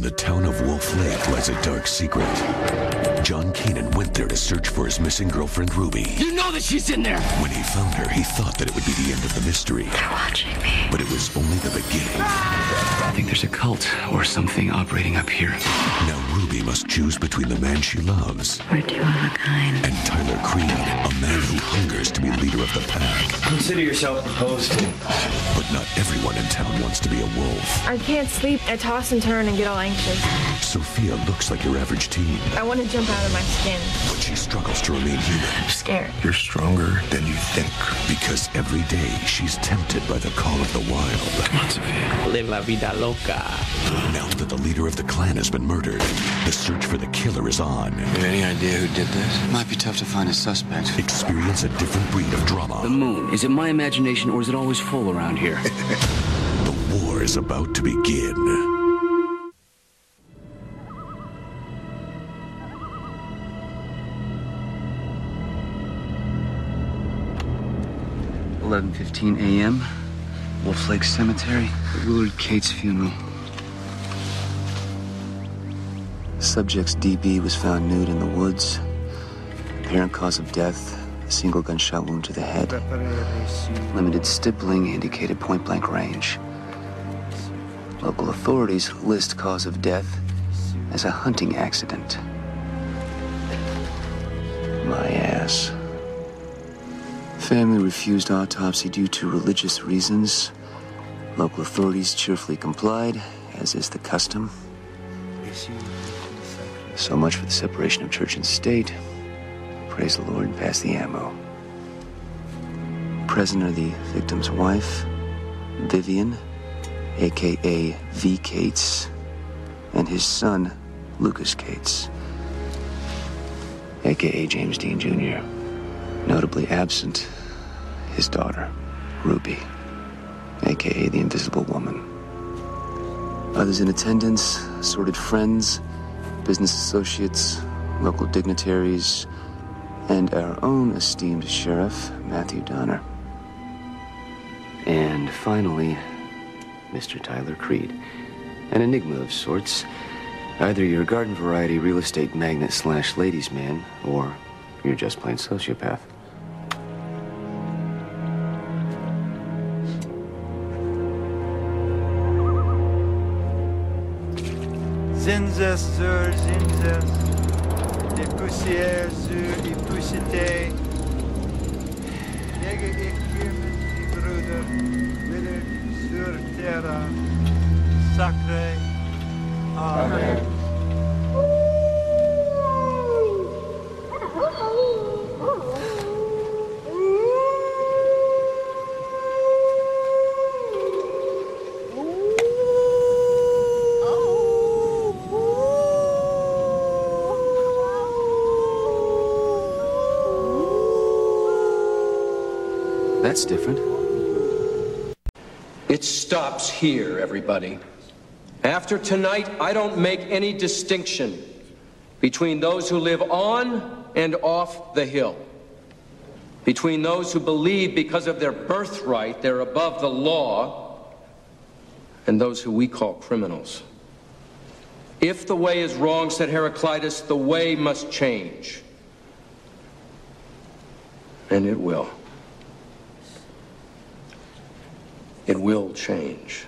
In the town of Wolf Lake lies a dark secret. John Kanan went there to search for his missing girlfriend, Ruby. You know that she's in there! When he found her, he thought that it would be the end of the mystery. They're watching me. But it was only the beginning. I think there's a cult or something operating up here. Now Ruby must choose between the man she loves. We're two of a kind. And Tyler Creed, a man who hungers to be leader of the pack. Consider yourself opposed to. But not everyone in town wants to be a wolf. I can't sleep. I toss and turn and get all anxious. Sophia looks like your average teen. I want to jump out of my skin. But she struggles to remain human. I'm scared. You're stronger than you think. Because every day she's tempted by the call of the wild. Come on, Sophia. Live la vida loca. Now that the leader of the clan has been murdered, the search for the killer is on. You have any idea who did this? Might be tough to find a suspect. Experience a different breed of drama. The moon. Is it my imagination or is it always full around here? The war is about to begin. 11:15 a.m. Wolf Lake Cemetery. Willard Cates funeral. Subject's DB was found nude in the woods. Apparent cause of death, a single gunshot wound to the head. Limited stippling indicated point-blank range. Local authorities list cause of death as a hunting accident. My ass. Family refused autopsy due to religious reasons. Local authorities cheerfully complied, as is the custom. So much for the separation of church and state. Praise the Lord and pass the ammo. Present are the victim's wife, Vivian, a.k.a. V. Cates, and his son, Lucas Cates, a.k.a. James Dean Jr. Notably absent, his daughter, Ruby, a.k.a. the Invisible Woman. Others in attendance, assorted friends, business associates, local dignitaries, and our own esteemed sheriff, Matthew Donner. And finally, Mr. Tyler Creed. An enigma of sorts. Either you're a garden variety real estate magnate / ladies' man, or you're just plain sociopath. Zinzes zur Zinzes, de poussière sur die poussité. Lege ich hiermit die Brüder wieder sur terra, sacre. Amen. That's different. It stops here, everybody. After tonight, I don't make any distinction between those who live on and off the hill, between those who believe because of their birthright they're above the law, and those who we call criminals. If the way is wrong, said Heraclitus, the way must change. And it will. It will change.